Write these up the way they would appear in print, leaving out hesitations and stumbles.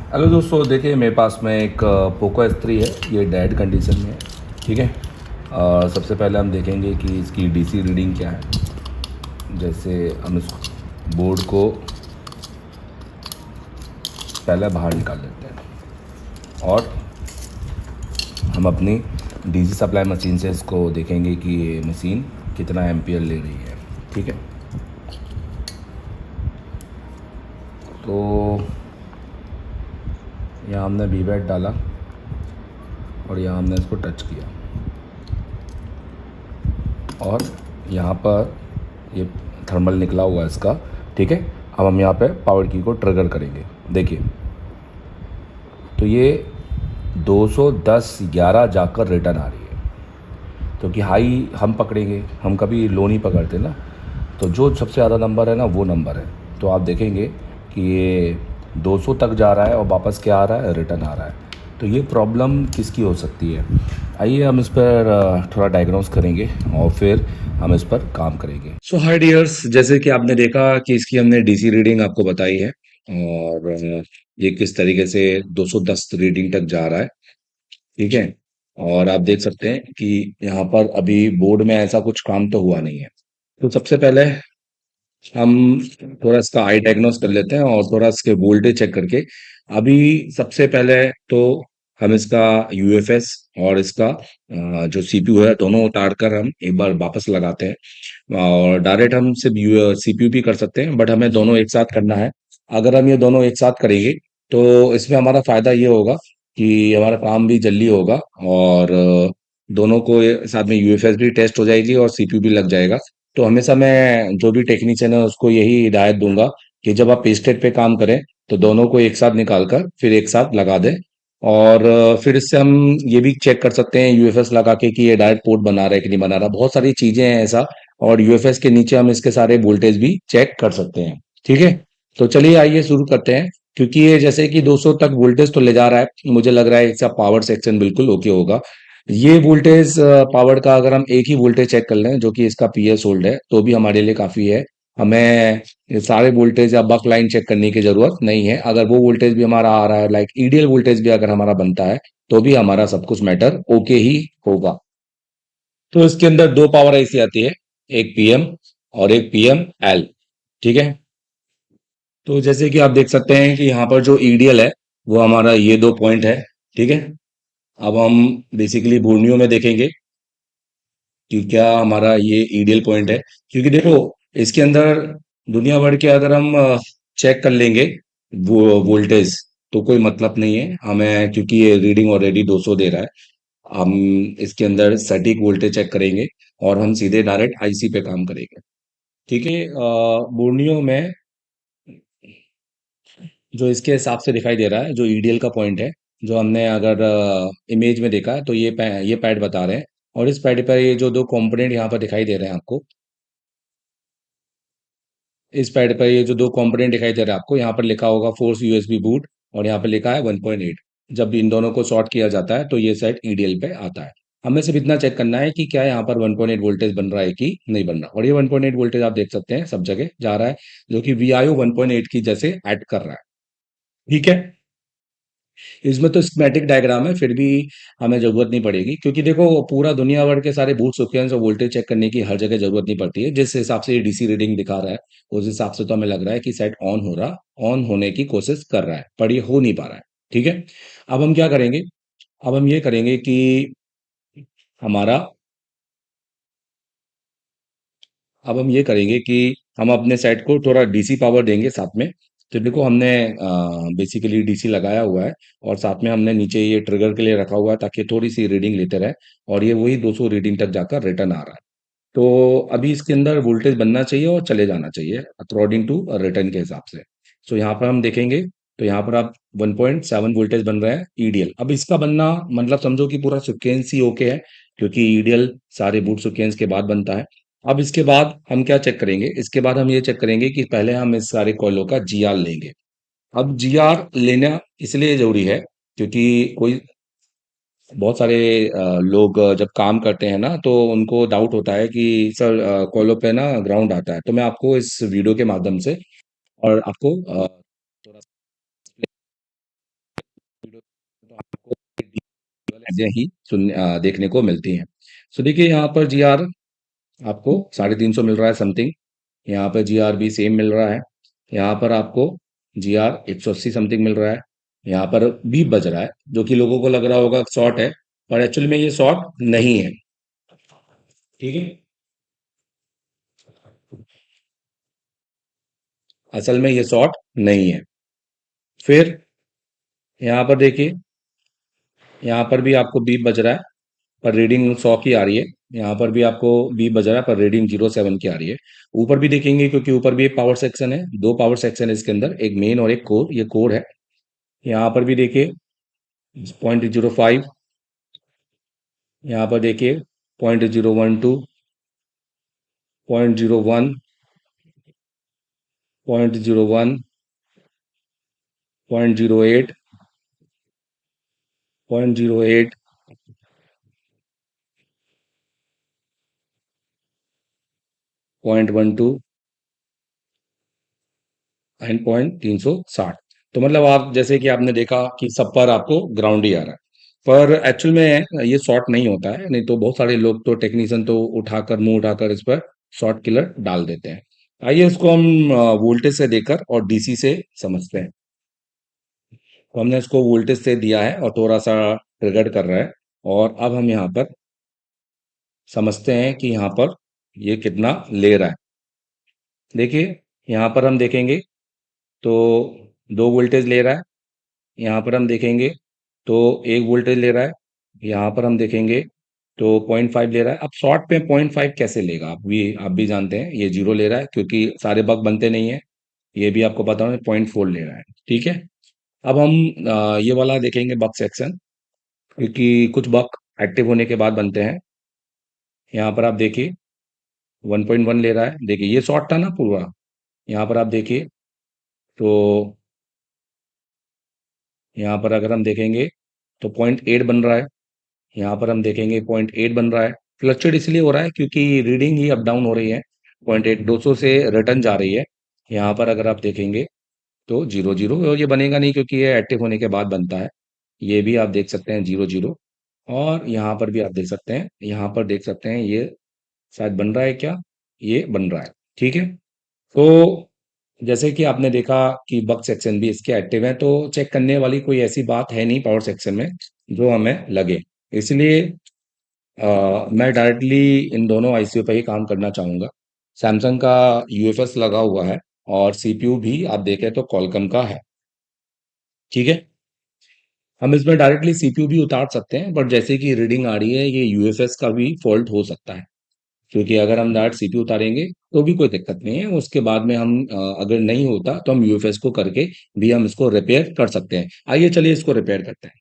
Hello दोस्तों, देखिए मेरे पास में एक पोको S3 है। ये डेड कंडीशन में है। ठीक है। सबसे पहले हम देखेंगे कि इसकी डीसी रीडिंग क्या है। जैसे हम इस बोर्ड को पहले बाहर निकाल लेते हैं और हम अपनी डीसी सप्लाई मशीन से इसको देखेंगे कि ये मशीन कितना एम्पियर ले रही है। ठीक है। तो यहाँ हमने वी बैट डाला और यहाँ हमने इसको टच किया और यहाँ पर ये थर्मल निकला हुआ है इसका। ठीक है। अब हम यहाँ पे पावर की को ट्रिगर करेंगे। देखिए, तो ये 210-11 जाकर रिटर्न आ रही है, क्योंकि हाई हम पकड़ेंगे, हम कभी लो नहीं पकड़ते ना। तो जो सबसे ज़्यादा नंबर है ना, वो नंबर है। तो आप देखेंगे कि ये 200 तक जा रहा है और वापस क्या आ रहा है, रिटर्न आ रहा है। तो ये प्रॉब्लम किसकी हो सकती है? आइए हम इस पर थोड़ा डायग्नोस करेंगे और फिर हम इस पर काम करेंगे। सो हाय डियर्स, जैसे कि आपने देखा कि इसकी हमने डीसी रीडिंग आपको बताई है और ये किस तरीके से 210 रीडिंग तक जा रहा है। ठीक है। और आप देख सकते हैं कि यहाँ पर अभी बोर्ड में ऐसा कुछ काम तो हुआ नहीं है। तो सबसे पहले हम थोड़ा इसका आई डायग्नोस कर लेते हैं और थोड़ा इसके वोल्टेज चेक करके। अभी सबसे पहले तो हम इसका यूएफएस और इसका जो सीपीयू है, दोनों उतार कर हम एक बार वापस लगाते हैं। और डायरेक्ट हम सिर्फ सीपीयू भी कर सकते हैं, बट हमें दोनों एक साथ करना है। अगर हम ये दोनों एक साथ करेंगे तो इसमें हमारा फायदा ये होगा कि हमारा काम भी जल्दी होगा और दोनों को साथ में यूएफएस भी टेस्ट हो जाएगी और सीपीयू भी लग जाएगा। तो हमेशा मैं जो भी टेक्नीशियन है उसको यही हिदायत दूंगा कि जब आप पेस्टेड पे काम करें तो दोनों को एक साथ निकाल कर फिर एक साथ लगा दें। और फिर इससे हम ये भी चेक कर सकते हैं यूएफएस लगा के कि ये डायरेक्ट पोर्ट बना रहा है कि नहीं बना रहा। बहुत सारी चीजें हैं ऐसा। और यूएफएस के नीचे हम इसके सारे वोल्टेज भी चेक कर सकते हैं। ठीक है। तो चलिए आइए शुरू करते हैं। क्योंकि ये जैसे कि 200 तक वोल्टेज तो ले जा रहा है, मुझे लग रहा है इसका पावर सेक्शन बिल्कुल ओके होगा। ये वोल्टेज पावर का अगर हम एक ही वोल्टेज चेक कर लें जो कि इसका पीएस होल्ड है, तो भी हमारे लिए काफी है। हमें ये सारे वोल्टेज या बक लाइन चेक करने की जरूरत नहीं है। अगर वो वोल्टेज भी हमारा आ रहा है, लाइक ईडीएल वोल्टेज भी अगर हमारा बनता है, तो भी हमारा सब कुछ मैटर ओके ही होगा। तो इसके अंदर दो पावर ऐसी आती है, एक पीएम और एक पीएम एल। ठीक है। तो जैसे कि आप देख सकते हैं कि यहाँ पर जो ईडीएल है वो हमारा ये दो पॉइंट है। ठीक है। अब हम बेसिकली बोर्नियो में देखेंगे कि क्या हमारा ये ईडीएल पॉइंट है। क्योंकि देखो, इसके अंदर दुनिया भर के अगर हम चेक कर लेंगे वो वोल्टेज, तो कोई मतलब नहीं है हमें, क्योंकि ये रीडिंग ऑलरेडी 200 दे रहा है। हम इसके अंदर सटीक वोल्टेज चेक करेंगे और हम सीधे डायरेक्ट आईसी पे काम करेंगे। ठीक है। बोर्नियो में जो इसके हिसाब से दिखाई दे रहा है, जो ईडीएल का पॉइंट है, जो हमने अगर इमेज में देखा है, तो ये पैड बता रहे हैं। और इस पैड पर ये जो दो कंपोनेंट यहाँ पर दिखाई दे रहे हैं आपको, इस पैड पर ये जो दो कंपोनेंट दिखाई दे रहा है आपको, यहाँ पर लिखा होगा फोर्स यूएसबी बूट और यहाँ पर लिखा है 1.8। जब इन दोनों को शॉर्ट किया जाता है तो ये सेट ईडीएल पे आता है। हमें सिर्फ इतना चेक करना है कि क्या यहाँ पर 1.8 वोल्टेज बन रहा है कि नहीं बन रहा। और ये 1.8 वोल्टेज आप देख सकते हैं सब जगह जा रहा है, जो कि वीआईओ 1.8 की जैसे ऐड कर रहा है। ठीक है। इसमें तो स्कीमेटिक डायग्राम है, फिर भी हमें जरूरत नहीं पड़ेगी, क्योंकि देखो पूरा दुनिया भर के सारे बूट सीक्वेंस और वोल्टेज चेक करने की हर जगह जरूरत नहीं पड़ती है। जिस हिसाब से ये डीसी रीडिंग दिखा रहा है, उस हिसाब से तो हमें लग रहा है कि सेट ऑन हो रहा, ऑन होने की कोशिश कर रहा है, पर ये हो नहीं पा रहा है। ठीक है। अब हम क्या करेंगे? अब हम ये करेंगे कि हमारा अब हम ये करेंगे कि हम अपने सेट को थोड़ा डीसी पावर देंगे साथ में। तो देखो, हमने बेसिकली डीसी लगाया हुआ है और साथ में हमने नीचे ये ट्रिगर के लिए रखा हुआ है ताकि थोड़ी सी रीडिंग लेते रहे। और ये वही 200 रीडिंग तक जाकर रिटर्न आ रहा है। तो अभी इसके अंदर वोल्टेज बनना चाहिए और चले जाना चाहिए अकॉर्डिंग टू रिटर्न के हिसाब से। सो यहाँ पर हम देखेंगे, तो यहाँ पर आप 1.7 वोल्टेज बन रहा है ईडीएल। अब इसका बनना मतलब समझो कि पूरा सीक्वेंस ही ओके है, क्योंकि ईडीएल सारे बूट सीक्वेंस के बाद बनता है। अब इसके बाद हम क्या चेक करेंगे? इसके बाद हम ये चेक करेंगे कि पहले हम इस सारे कॉइलों का जीआर लेंगे। अब जीआर लेना इसलिए जरूरी है क्योंकि कोई बहुत सारे लोग जब काम करते हैं ना, तो उनको डाउट होता है कि सर कॉलों पे ना ग्राउंड आता है। तो मैं आपको इस वीडियो के माध्यम से और आपको थोड़ा चीजें ही देखने को मिलती हैं। सो देखिए यहाँ पर जी आर आपको 350 मिल रहा है समथिंग। यहाँ पर जी आर भी सेम मिल रहा है। यहाँ पर आपको जी आर 180 समथिंग मिल रहा है। यहाँ पर भी बज रहा है, जो कि लोगों को लग रहा होगा शॉर्ट है, पर एक्चुअली में ये शॉर्ट नहीं है। ठीक है, असल में ये शॉर्ट नहीं है। फिर यहाँ पर देखिए, यहाँ पर भी आपको बीप बज रहा है, पर रीडिंग 100 की आ रही है। यहाँ पर भी आपको बीप बज रहा है, पर रीडिंग 07 की आ रही है। ऊपर भी देखेंगे, क्योंकि ऊपर भी एक पावर सेक्शन है, दो पावर सेक्शन है इसके अंदर, एक मेन और एक कोर, ये कोर है। यहाँ पर भी देखिए 0.05, यहाँ पर देखिए 0.012, 0.01, 0.01, 0.08, 0.08, 0.12 एंड 360। तो मतलब आप जैसे कि आपने देखा कि सब पर आपको ग्राउंड ही आ रहा है, पर एक्चुअल में ये शॉर्ट नहीं होता है। नहीं तो बहुत सारे लोग तो टेक्नीशियन तो उठाकर मुंह उठाकर इस पर शॉर्ट किलर डाल देते हैं। आइए इसको हम वोल्टेज से देकर और डीसी से समझते हैं। तो हमने इसको वोल्टेज से दिया है और थोड़ा सा ट्रिगर कर रहा है, और अब हम यहाँ पर समझते हैं कि यहाँ पर ये कितना ले रहा है। देखिए यहाँ पर हम देखेंगे तो 2 वोल्टेज ले रहा है। यहाँ पर हम देखेंगे तो 1 वोल्टेज ले रहा है। यहाँ पर हम देखेंगे तो 0.5 ले रहा है। अब शॉर्ट पे 0.5 कैसे लेगा, आप भी जानते हैं ये जीरो ले रहा है, क्योंकि सारे बग बनते नहीं है। ये भी आपको पता है 0.4 ले रहा है। ठीक है, अब हम ये वाला देखेंगे बग सेक्शन, क्योंकि कुछ बग एक्टिव होने के बाद बनते हैं। यहाँ पर आप देखिए 1.1 ले रहा है। देखिए ये शॉर्ट था ना पूरा। यहाँ पर आप देखिए तो यहाँ पर अगर हम देखेंगे तो 0.8 बन रहा है। यहाँ पर हम देखेंगे 0.8 बन रहा है। फ्लक्चुएट इसलिए हो रहा है क्योंकि रीडिंग ही अप डाउन हो रही है। 0.8 200 से रिटर्न जा रही है। यहाँ पर अगर आप देखेंगे तो 0 0, और ये बनेगा नहीं क्योंकि ये एक्टिव होने के बाद बनता है। ये भी आप देख सकते हैं 0 0, और यहाँ पर भी आप देख सकते हैं, यहाँ पर देख सकते हैं ये शायद बन रहा है क्या, ये बन रहा है। ठीक है, तो जैसे कि आपने देखा कि बग सेक्शन भी इसके एक्टिव है, तो चेक करने वाली कोई ऐसी बात है नहीं पावर सेक्शन में जो हमें लगे। इसलिए मैं डायरेक्टली इन दोनों आईसीयू पे ही काम करना चाहूँगा। सैमसंग का यूएफएस लगा हुआ है, और सीपीयू भी आप देखें तो कॉलकम का है। ठीक है, हम इसमें डायरेक्टली सीपीयू भी उतार सकते हैं, बट जैसे कि रीडिंग आ रही है ये यूएफएस का भी फॉल्ट हो सकता है। क्योंकि अगर हम डायरेक्ट सीपीयू उतारेंगे तो भी कोई दिक्कत नहीं है, उसके बाद में हम अगर नहीं होता तो हम यूएफएस को करके भी हम इसको रिपेयर कर सकते हैं। आइए चलिए इसको रिपेयर करते हैं।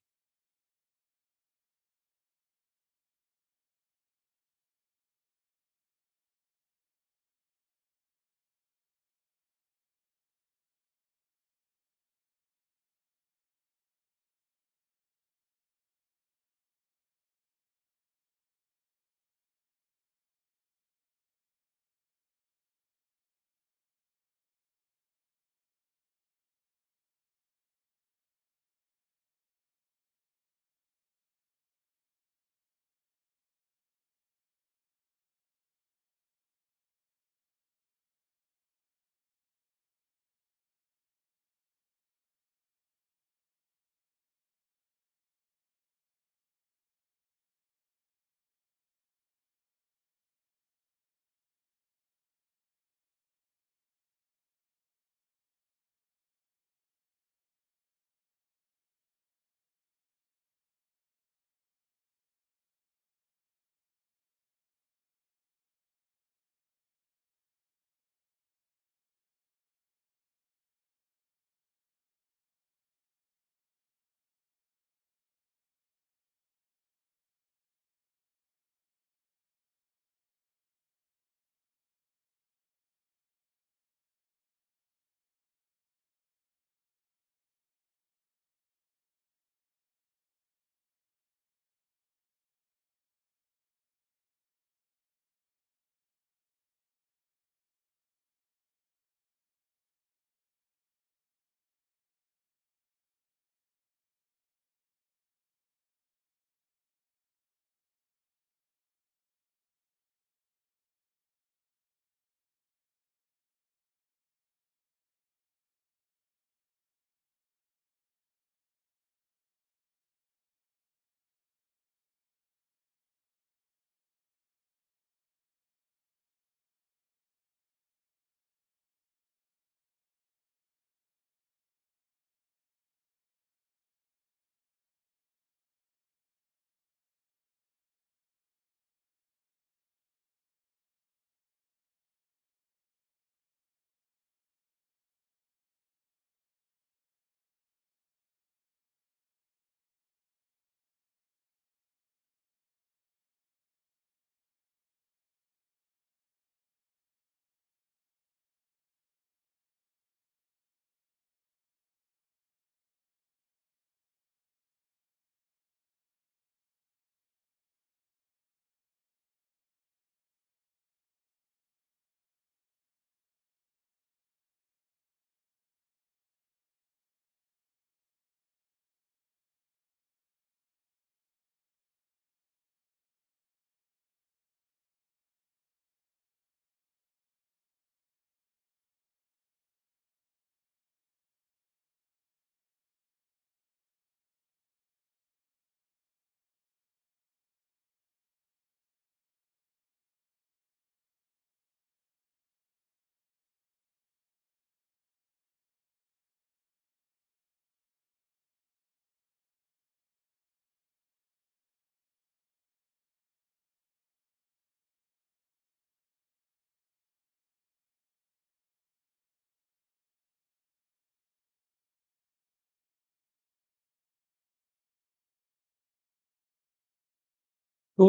तो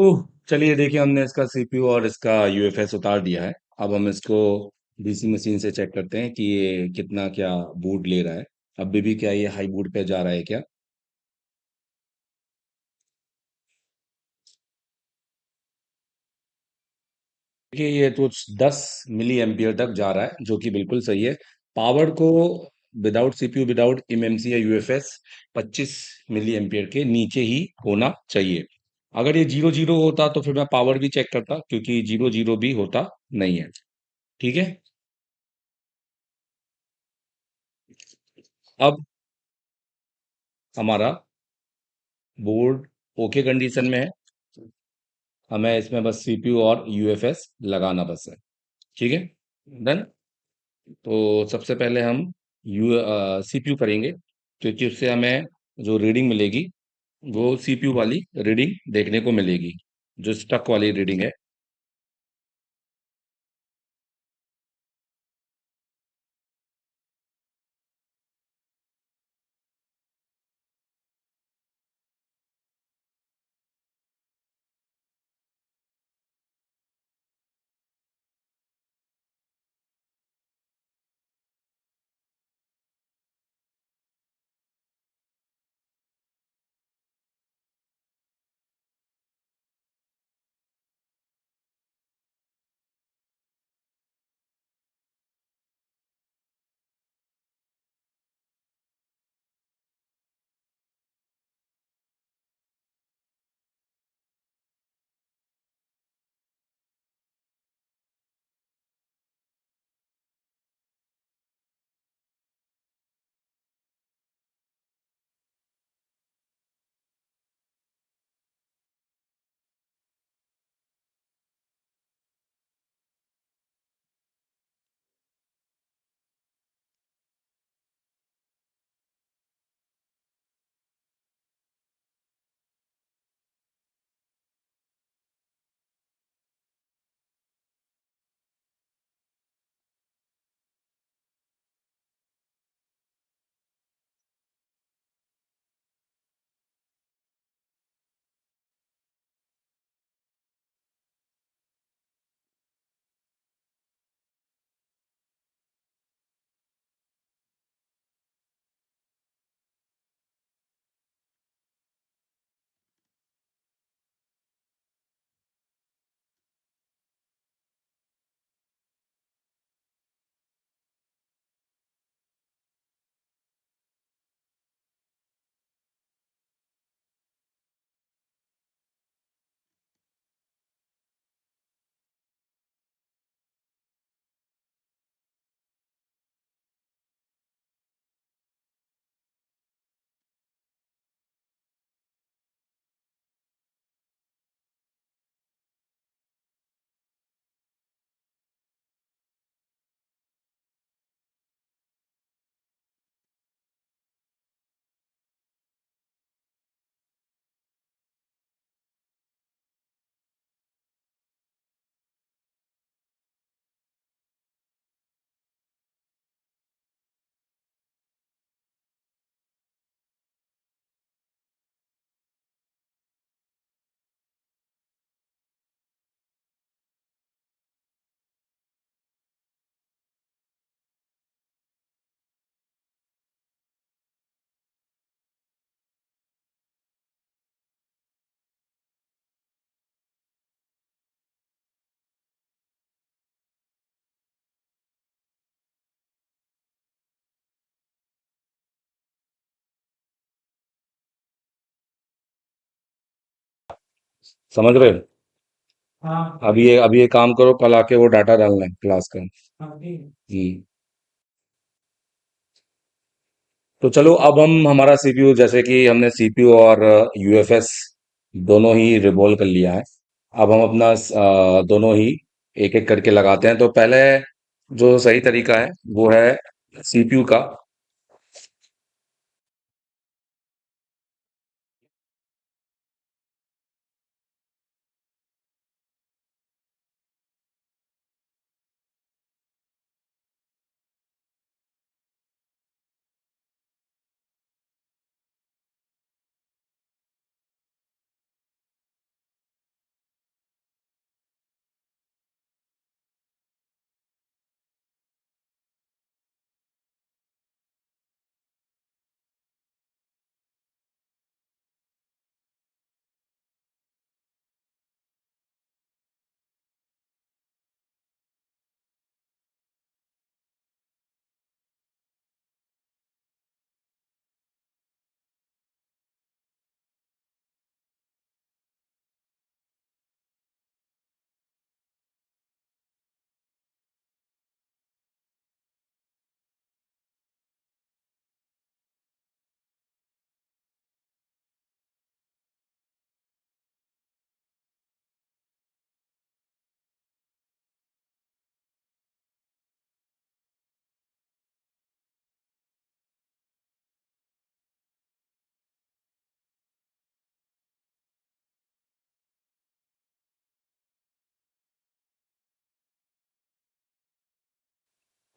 चलिए देखिए, हमने इसका सीपीयू और इसका यूएफएस उतार दिया है। अब हम इसको डीसी मशीन से चेक करते हैं कि ये कितना क्या बूट ले रहा है। अभी भी क्या ये हाई बूट पे जा रहा है क्या? देखिए, ये तो 10 मिली एम्पियर तक जा रहा है, जो कि बिल्कुल सही है। पावर को विदाउट सीपीयू, विदाउट एमएमसी या यूएफएस 25 मिली एम्पियर के नीचे ही होना चाहिए। अगर ये 0 0 होता तो फिर मैं पावर भी चेक करता, क्योंकि 0 0 भी होता नहीं है। ठीक है। अब हमारा बोर्ड ओके कंडीशन में है। हमें इसमें बस सीपीयू और यूएफएस लगाना बस है। ठीक है। डन। तो सबसे पहले हम यू सीपीयू करेंगे, क्योंकि उससे हमें जो रीडिंग मिलेगी वो सीपीयू वाली रीडिंग देखने को मिलेगी, जो स्टक वाली रीडिंग है। समझ रहे हो? अभी ये काम करो, कल आके वो डाटा डालना है क्लास का। जी। तो चलो, अब हम हमारा सीपीयू, जैसे कि हमने सीपीयू और यूएफएस दोनों ही रिवॉल्व कर लिया है। अब हम अपना दोनों ही एक एक करके लगाते हैं। तो पहले जो सही तरीका है वो है सीपीयू का।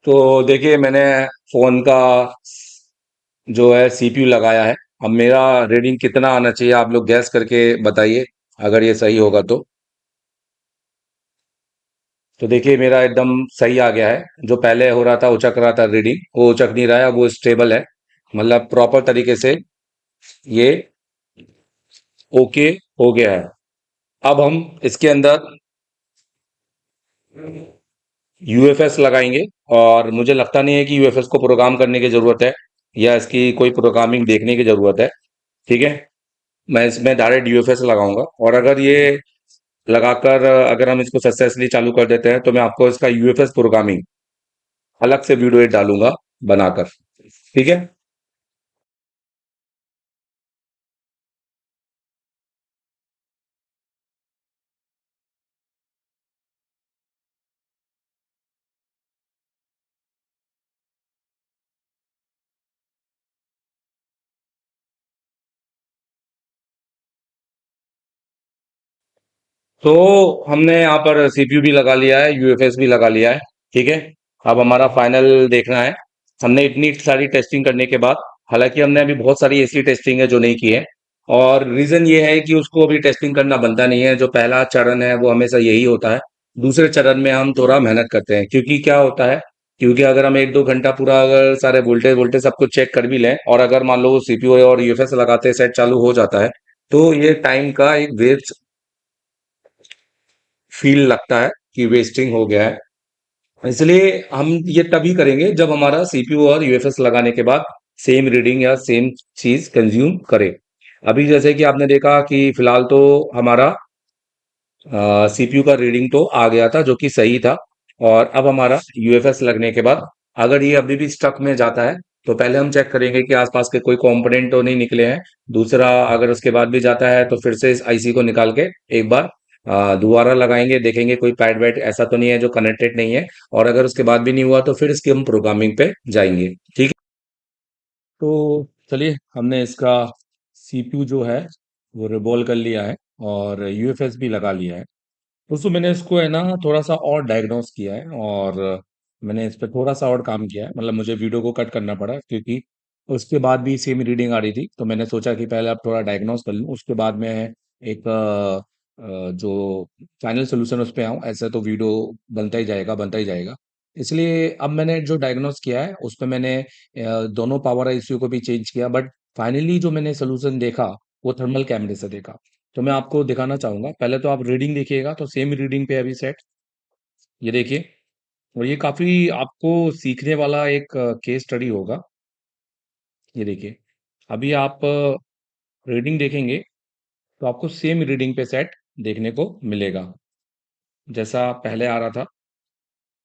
तो देखिए मैंने फोन का जो है सीपीयू लगाया है। अब मेरा रीडिंग कितना आना चाहिए आप लोग गैस करके बताइए, अगर ये सही होगा तो। तो देखिए मेरा एकदम सही आ गया है। जो पहले हो रहा था, उचक रहा था रीडिंग, वो उचक नहीं रहा है, वो स्टेबल है। मतलब प्रॉपर तरीके से ये ओके हो गया है। अब हम इसके अंदर यूएफएस लगाएंगे। और मुझे लगता नहीं है कि यूएफएस को प्रोग्राम करने की जरूरत है या इसकी कोई प्रोग्रामिंग देखने की जरूरत है। ठीक है, मैं इसमें डायरेक्ट यूएफएस लगाऊंगा। और अगर ये लगाकर अगर हम इसको सक्सेसफुली चालू कर देते हैं तो मैं आपको इसका यूएफएस प्रोग्रामिंग अलग से वीडियो एक डालूंगा बनाकर। ठीक है। तो हमने यहाँ पर सीपीयू भी लगा लिया है, यूएफएस भी लगा लिया है। ठीक है। अब हमारा फाइनल देखना है। हमने इतनी सारी टेस्टिंग करने के बाद, हालांकि हमने अभी बहुत सारी ऐसी टेस्टिंग है जो नहीं की है। और रीजन ये है कि उसको अभी टेस्टिंग करना बनता नहीं है। जो पहला चरण है वो हमेशा यही होता है। दूसरे चरण में हम थोड़ा मेहनत करते हैं, क्योंकि क्या होता है, क्योंकि अगर हम 1-2 घंटा पूरा अगर सारे वोल्टेज वोल्टेज सब कुछ चेक कर भी लें, और अगर मान लो सीपीयू और यूएफएस लगाते सेट चालू हो जाता है, तो ये टाइम का एक वेस्ट फील लगता है कि वेस्टिंग हो गया है। इसलिए हम ये तभी करेंगे जब हमारा सीपीयू और यूएफएस लगाने के बाद सेम रीडिंग या सेम चीज कंज्यूम करे। अभी जैसे कि आपने देखा कि फिलहाल तो हमारा सीपीयू का रीडिंग तो आ गया था, जो कि सही था। और अब हमारा यूएफएस लगने के बाद अगर ये अभी भी स्टक में जाता है, तो पहले हम चेक करेंगे कि आसपास के कोई कंपोनेंट तो नहीं निकले हैं। दूसरा, अगर उसके बाद भी जाता है तो फिर से इस आईसी को निकाल के एक बार दोबारा लगाएंगे, देखेंगे कोई पैड वैड ऐसा तो नहीं है जो कनेक्टेड नहीं है। और अगर उसके बाद भी नहीं हुआ तो फिर इसकी हम प्रोग्रामिंग पे जाएंगे। ठीक है। तो चलिए, हमने इसका सीपीयू जो है वो रिवॉल्व कर लिया है और यूएफएस भी लगा लिया है। दोस्तों मैंने इसको है ना थोड़ा सा और डायग्नोस किया है, और मैंने इस पर थोड़ा सा और काम किया है। मतलब मुझे वीडियो को कट करना पड़ा क्योंकि उसके बाद भी सेम रीडिंग आ रही थी, तो मैंने सोचा कि पहले आप थोड़ा डायग्नोस कर लूँ, उसके बाद मैं एक जो फाइनल सोल्यूशन उस पर आऊँ। ऐसा तो वीडियो बनता ही जाएगा बनता ही जाएगा। इसलिए अब मैंने जो डायग्नोस किया है उस पर मैंने दोनों पावर आईसीयू को भी चेंज किया, बट फाइनली जो मैंने सोल्यूशन देखा वो थर्मल कैमरे से देखा। तो मैं आपको दिखाना चाहूंगा। पहले तो आप रीडिंग देखिएगा, तो सेम रीडिंग पे अभी सेट, ये देखिए। और ये काफी आपको सीखने वाला एक केस स्टडी होगा। ये देखिए, अभी आप रीडिंग देखेंगे तो आपको सेम रीडिंग पे सेट देखने को मिलेगा, जैसा पहले आ रहा था।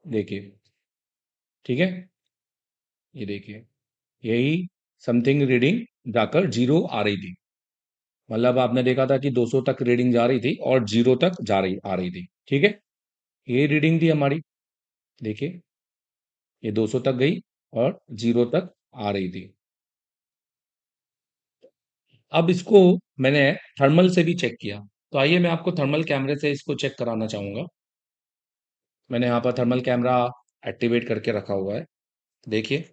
देखिए, ठीक है। ये देखिए, यही समथिंग रीडिंग जाकर जीरो आ रही थी। मतलब आपने देखा था कि 200 तक रीडिंग जा रही थी और जीरो तक जा रही आ रही थी। ठीक है, ये रीडिंग थी हमारी। देखिए, ये 200 तक गई और जीरो तक आ रही थी। अब इसको मैंने थर्मल से भी चेक किया। तो आइए मैं आपको थर्मल कैमरे से इसको चेक कराना चाहूंगा। मैंने यहाँ पर थर्मल कैमरा एक्टिवेट करके रखा हुआ है। देखिए,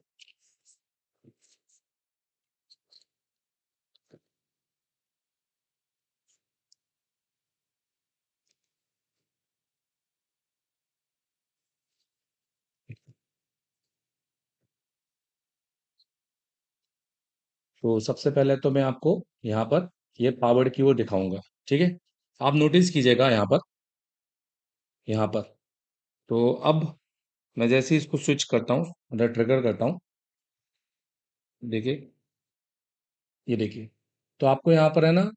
तो सबसे पहले तो मैं आपको यहाँ पर ये पावर्ड की वो दिखाऊंगा। ठीक है, आप नोटिस कीजिएगा यहाँ पर, यहाँ पर। तो अब मैं जैसे ही इसको स्विच करता हूँ, मतलब ट्रिगर करता हूँ, देखिए, ये देखिए, तो आपको यहाँ पर है ना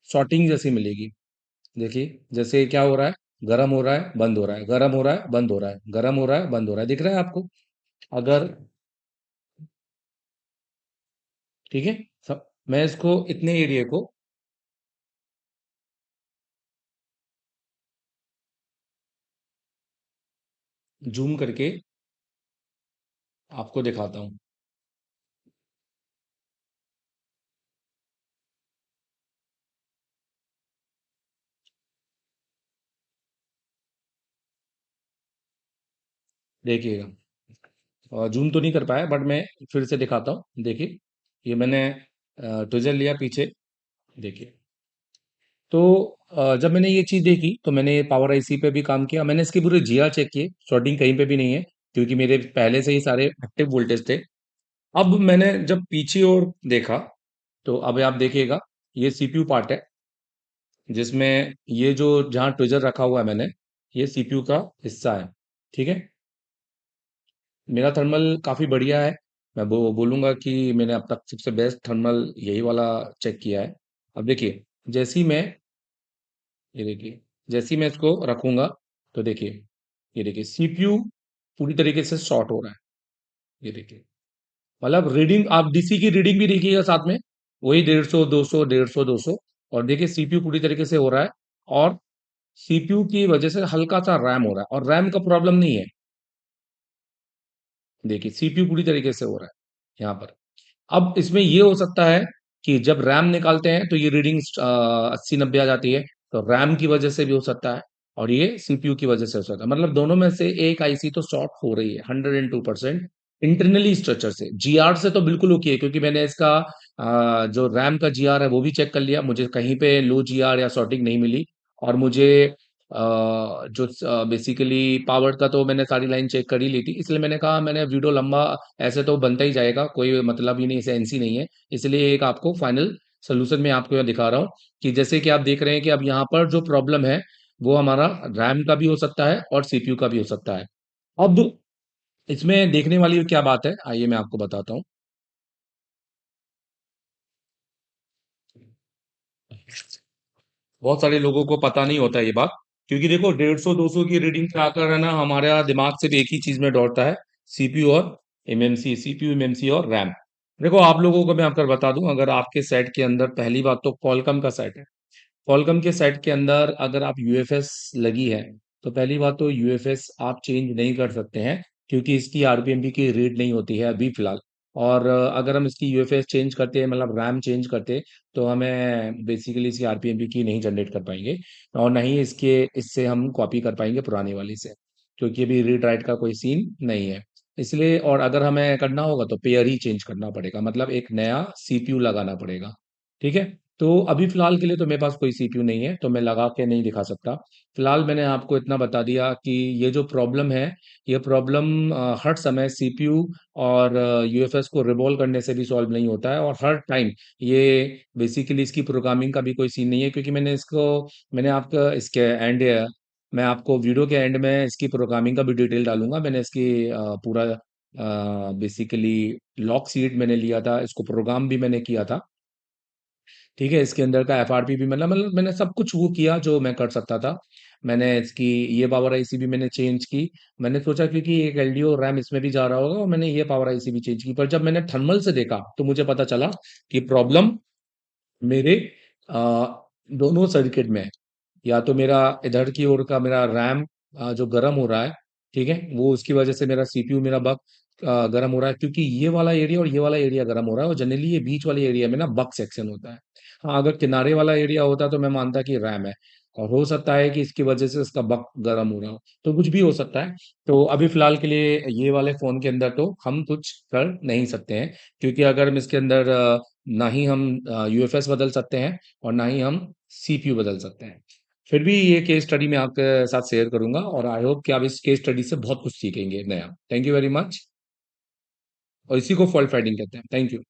शॉर्टिंग जैसी मिलेगी। देखिए, जैसे क्या हो रहा है, गर्म हो रहा है, बंद हो रहा है, गर्म हो रहा है, बंद हो रहा है, गर्म हो रहा है, बंद हो रहा है, दिख रहा है आपको? अगर, ठीक है, सब मैं इसको इतने एरिया को जूम करके आपको दिखाता हूँ। देखिएगा, जूम तो नहीं कर पाया बट मैं फिर से दिखाता हूँ। देखिए, ये मैंने ट्विजर लिया पीछे। देखिए, तो जब मैंने ये चीज़ देखी तो मैंने पावर आईसी पे भी काम किया, मैंने इसके पूरे जीआर चेक किए, शॉर्टिंग कहीं पे भी नहीं है, क्योंकि मेरे पहले से ही सारे एक्टिव वोल्टेज थे। अब मैंने जब पीछे और देखा, तो अब आप देखिएगा, ये सीपीयू पार्ट है, जिसमें ये जो जहाँ ट्विजर रखा हुआ है मैंने, ये सीपीयू का हिस्सा है। ठीक है, मेरा थर्मल काफ़ी बढ़िया है। मैं बोलूँगा कि मैंने अब तक सबसे बेस्ट थर्मल यही वाला चेक किया है। अब देखिए, जैसे ही मैं ये देखिए, जैसे ही मैं इसको रखूंगा, तो देखिए, ये देखिए सीपीयू पूरी तरीके से शॉर्ट हो रहा है। ये देखिए, मतलब रीडिंग, आप डीसी की रीडिंग भी देखिएगा साथ में, वही 150 200 150 200। और देखिए सीपीयू पूरी तरीके से हो रहा है। और सीपीयू की वजह से हल्का सा रैम हो रहा है, और रैम का प्रॉब्लम नहीं है। देखिए सीपीयू पूरी तरीके से हो रहा है यहाँ पर। अब इसमें ये हो सकता है कि जब रैम निकालते हैं तो ये रीडिंग 80 90 आ जाती है, तो रैम की वजह से भी हो सकता है, और ये सीपीयू की वजह से हो सकता है। मतलब दोनों में से एक आईसी तो शॉर्ट हो रही है 102%। इंटरनली स्ट्रक्चर से, जीआर से तो बिल्कुल ओके है, क्योंकि मैंने इसका जो रैम का जीआर है वो भी चेक कर लिया, मुझे कहीं पे लो जीआर या शॉर्टिंग नहीं मिली। और मुझे जो बेसिकली पावर का तो मैंने सारी लाइन चेक कर ही ली थी, इसलिए मैंने कहा, मैंने वीडियो लंबा ऐसे तो बनता ही जाएगा, कोई मतलब ही नहीं, इसे एनसी नहीं है। इसलिए एक आपको फाइनल सोल्यूशन मैं आपको यहाँ दिखा रहा हूँ, कि जैसे कि आप देख रहे हैं कि अब यहाँ पर जो प्रॉब्लम है, वो हमारा रैम का भी हो सकता है और सीपीयू का भी हो सकता है। अब इसमें देखने वाली क्या बात है, आइए मैं आपको बताता हूँ। बहुत सारे लोगों को पता नहीं होता ये बात, क्योंकि देखो 150 200 की रीडिंग पे आकर है ना, हमारा दिमाग सिर्फ एक ही चीज में दौड़ता है, सीपीयू और एमएमसी, सीपीयू एमएमसी और रैम। देखो आप लोगों को मैं आपको बता दूं, अगर आपके सेट के अंदर, पहली बात तो कॉलकम का सेट है, कॉलकम के सेट के अंदर अगर आप यूएफएस लगी है, तो पहली बात तो यूएफएस आप चेंज नहीं कर सकते हैं, क्योंकि इसकी आरपीएम की रीड नहीं होती है अभी फिलहाल। और अगर हम इसकी यूएफएस चेंज करते हैं, मतलब रैम चेंज करते, तो हमें बेसिकली इसकी आरपीएम की नहीं जनरेट कर पाएंगे, और ना ही इससे हम कॉपी कर पाएंगे पुरानी वाली से, क्योंकि अभी रीड राइट का कोई सीन नहीं है। इसलिए, और अगर हमें करना होगा तो पेयर ही चेंज करना पड़ेगा, मतलब एक नया सीपीयू लगाना पड़ेगा। ठीक है, तो अभी फिलहाल के लिए तो मेरे पास कोई सीपीयू नहीं है, तो मैं लगा के नहीं दिखा सकता। फिलहाल मैंने आपको इतना बता दिया कि ये जो प्रॉब्लम है, ये प्रॉब्लम हर समय सीपीयू और यूएफएस को रिवॉल्व करने से भी सॉल्व नहीं होता है, और हर टाइम ये बेसिकली इसकी प्रोग्रामिंग का भी कोई सीन नहीं है, क्योंकि मैंने आपका इसके एंड मैं आपको वीडियो के एंड में इसकी प्रोग्रामिंग का भी डिटेल डालूंगा। मैंने इसकी पूरा बेसिकली लॉक सीट मैंने लिया था, इसको प्रोग्राम भी मैंने किया था। ठीक है, इसके अंदर का एफआरपी भी मतलब मैंने सब कुछ वो किया जो मैं कर सकता था। मैंने इसकी ये पावर आईसी भी मैंने चेंज की। मैंने सोचा क्योंकि एक एलडीओ रैम इसमें भी जा रहा होगा, और मैंने ये पावर आईसी भी चेंज की, पर जब मैंने थर्मल से देखा तो मुझे पता चला कि प्रॉब्लम मेरे आ, दोनों सर्किट में है। या तो मेरा इधर की ओर का मेरा रैम जो गर्म हो रहा है, ठीक है, वो उसकी वजह से मेरा सीपीयू मेरा बक गर्म हो रहा है, क्योंकि ये वाला एरिया और ये वाला एरिया गर्म हो रहा है, और जनरली ये बीच वाले एरिया में ना बक सेक्शन होता है। हाँ, अगर किनारे वाला एरिया होता तो मैं मानता कि रैम है, और हो सकता है कि इसकी वजह से इसका बक गर्म हो रहा हो, तो कुछ भी हो सकता है। तो अभी फिलहाल के लिए ये वाले फोन के अंदर तो हम कुछ कर नहीं सकते हैं, क्योंकि अगर हम इसके अंदर ना ही हम यूएफएस बदल सकते हैं, और ना ही हम सीपीयू बदल सकते हैं। फिर भी ये केस स्टडी मैं आपके साथ शेयर करूंगा, और आई होप कि आप इस केस स्टडी से बहुत कुछ सीखेंगे नया। थैंक यू वेरी मच, और इसी को फॉल्ट फाइंडिंग कहते हैं। Thank you.